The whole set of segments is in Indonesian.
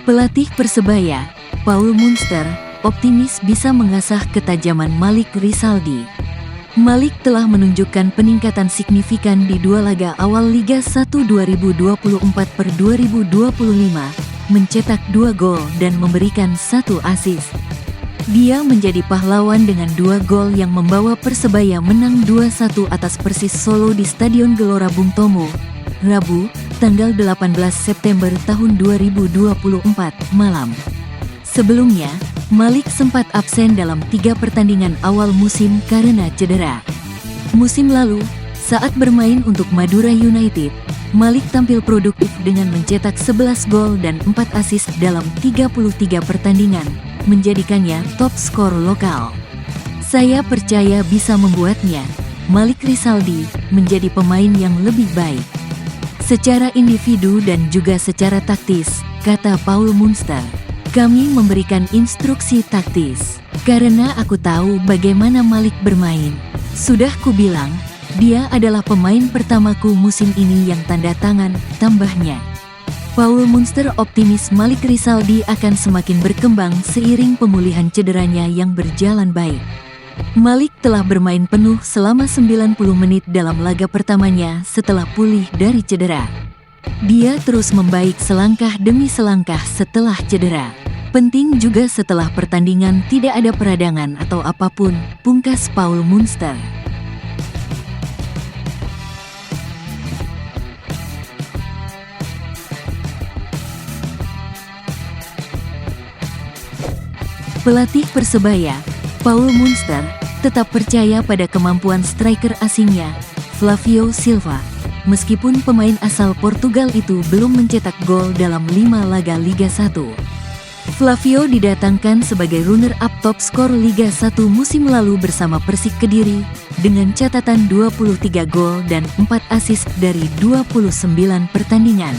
Pelatih Persebaya, Paul Munster, optimis bisa mengasah ketajaman Malik Rizaldi. Malik telah menunjukkan peningkatan signifikan di dua laga awal Liga 1 2024/2025, mencetak 2 gol dan memberikan 1 assist. Dia menjadi pahlawan dengan 2 gol yang membawa Persebaya menang 2-1 atas Persis Solo di Stadion Gelora Bung Tomo, Rabu, tanggal 18 September tahun 2024 malam. Sebelumnya, Malik sempat absen dalam 3 pertandingan awal musim karena cedera. Musim lalu, saat bermain untuk Madura United, Malik tampil produktif dengan mencetak 11 gol dan 4 assist dalam 33 pertandingan, menjadikannya top skor lokal. Saya percaya bisa membuatnya, Malik Rizaldi, menjadi pemain yang lebih baik secara individu dan juga secara taktis, kata Paul Munster. Kami memberikan instruksi taktis, karena aku tahu bagaimana Malik bermain. Sudah kubilang, dia adalah pemain pertamaku musim ini yang tanda tangan, tambahnya. Paul Munster optimis Malik Rizaldi akan semakin berkembang seiring pemulihan cederanya yang berjalan baik. Malik telah bermain penuh selama 90 menit dalam laga pertamanya setelah pulih dari cedera. Dia terus membaik selangkah demi selangkah setelah cedera. Penting juga setelah pertandingan tidak ada peradangan atau apapun, pungkas Paul Munster. Pelatih Persebaya, Paul Munster, tetap percaya pada kemampuan striker asingnya, Flavio Silva. Meskipun pemain asal Portugal itu belum mencetak gol dalam 5 laga Liga 1. Flavio didatangkan sebagai runner-up top skor Liga 1 musim lalu bersama Persik Kediri, dengan catatan 23 gol dan 4 assist dari 29 pertandingan.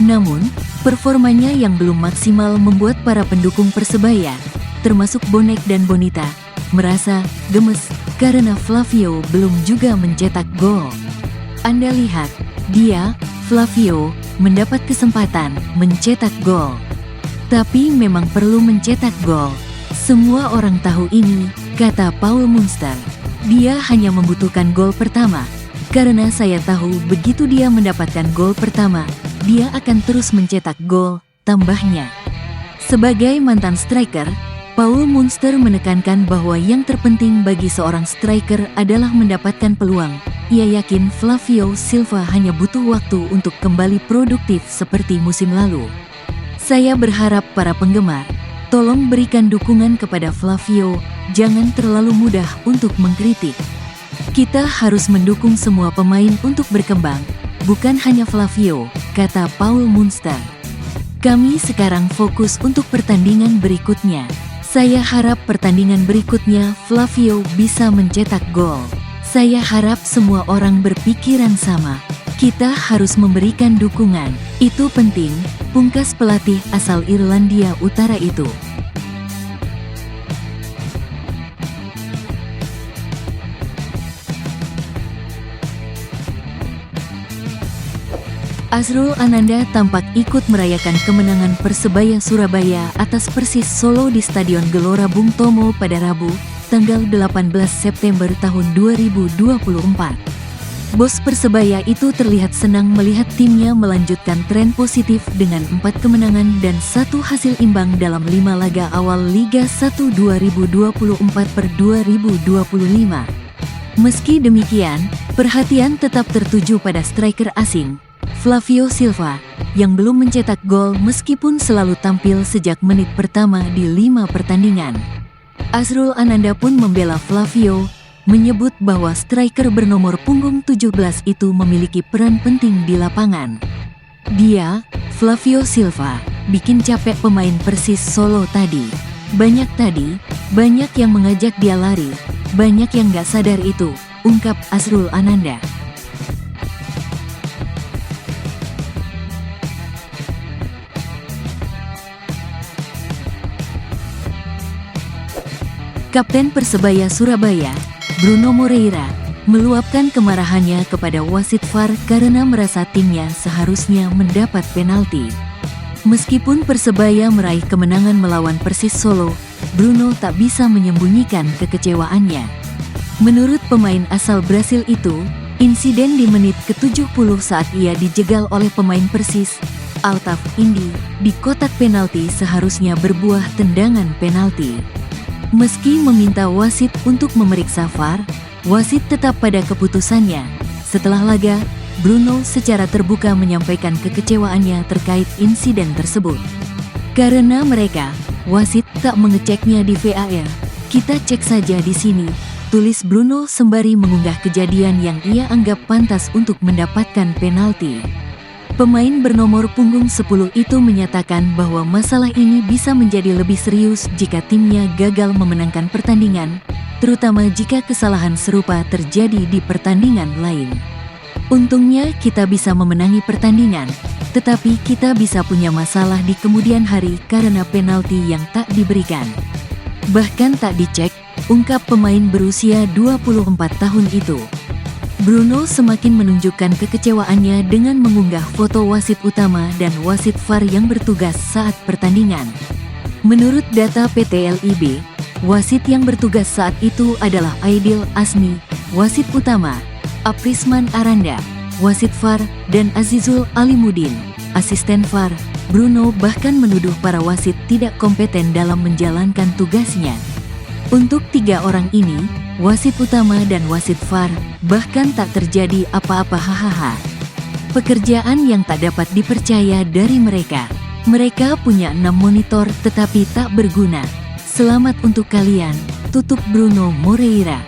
Namun, performanya yang belum maksimal membuat para pendukung Persebaya, termasuk bonek dan bonita, merasa gemes karena Flavio belum juga mencetak gol. Anda lihat, dia, Flavio, mendapat kesempatan mencetak gol. Tapi memang perlu mencetak gol. Semua orang tahu ini, kata Paul Munster. Dia hanya membutuhkan gol pertama, karena saya tahu begitu dia mendapatkan gol pertama, dia akan terus mencetak gol, tambahnya. Sebagai mantan striker, Paul Munster menekankan bahwa yang terpenting bagi seorang striker adalah mendapatkan peluang. Ia yakin Flavio Silva hanya butuh waktu untuk kembali produktif seperti musim lalu. Saya berharap para penggemar, tolong berikan dukungan kepada Flavio, jangan terlalu mudah untuk mengkritik. Kita harus mendukung semua pemain untuk berkembang, bukan hanya Flavio, kata Paul Munster. Kami sekarang fokus untuk pertandingan berikutnya. Saya harap pertandingan berikutnya Flavio bisa mencetak gol. Saya harap semua orang berpikiran sama. Kita harus memberikan dukungan. Itu penting, pungkas pelatih asal Irlandia Utara itu. Azrul Ananda tampak ikut merayakan kemenangan Persebaya Surabaya atas Persis Solo di Stadion Gelora Bung Tomo pada Rabu, tanggal 18 September tahun 2024. Bos Persebaya itu terlihat senang melihat timnya melanjutkan tren positif dengan 4 kemenangan dan 1 hasil imbang dalam 5 laga awal Liga 1 2024/2025. Meski demikian, perhatian tetap tertuju pada striker asing, Flavio Silva, yang belum mencetak gol meskipun selalu tampil sejak menit pertama di 5 pertandingan. Azrul Ananda pun membela Flavio, menyebut bahwa striker bernomor punggung 17 itu memiliki peran penting di lapangan. Dia, Flavio Silva, bikin capek pemain Persis Solo tadi. Banyak yang mengajak dia lari, banyak yang gak sadar itu, ungkap Azrul Ananda. Kapten Persebaya Surabaya, Bruno Moreira, meluapkan kemarahannya kepada wasit VAR karena merasa timnya seharusnya mendapat penalti. Meskipun Persebaya meraih kemenangan melawan Persis Solo, Bruno tak bisa menyembunyikan kekecewaannya. Menurut pemain asal Brasil itu, insiden di menit ke-70 saat ia dijegal oleh pemain Persis, Altaf Indi, di kotak penalti seharusnya berbuah tendangan penalti. Meski meminta wasit untuk memeriksa VAR, wasit tetap pada keputusannya. Setelah laga, Bruno secara terbuka menyampaikan kekecewaannya terkait insiden tersebut. Karena mereka, wasit tak mengeceknya di VAR. Kita cek saja di sini, tulis Bruno sembari mengunggah kejadian yang ia anggap pantas untuk mendapatkan penalti. Pemain bernomor punggung 10 itu menyatakan bahwa masalah ini bisa menjadi lebih serius jika timnya gagal memenangkan pertandingan, terutama jika kesalahan serupa terjadi di pertandingan lain. Untungnya kita bisa memenangi pertandingan, tetapi kita bisa punya masalah di kemudian hari karena penalti yang tak diberikan. Bahkan tak dicek, ungkap pemain berusia 24 tahun itu. Bruno semakin menunjukkan kekecewaannya dengan mengunggah foto wasit utama dan wasit VAR yang bertugas saat pertandingan. Menurut data PT LIB, wasit yang bertugas saat itu adalah Aidil Asmi, wasit utama, Aprisman Aranda, wasit VAR, dan Azizul Alimudin, asisten VAR. Bruno bahkan menuduh para wasit tidak kompeten dalam menjalankan tugasnya. Untuk 3 orang ini, wasit utama dan wasit VAR, bahkan tak terjadi apa-apa hahaha. Pekerjaan yang tak dapat dipercaya dari mereka. Mereka punya 6 monitor tetapi tak berguna. Selamat untuk kalian, tutup Bruno Moreira.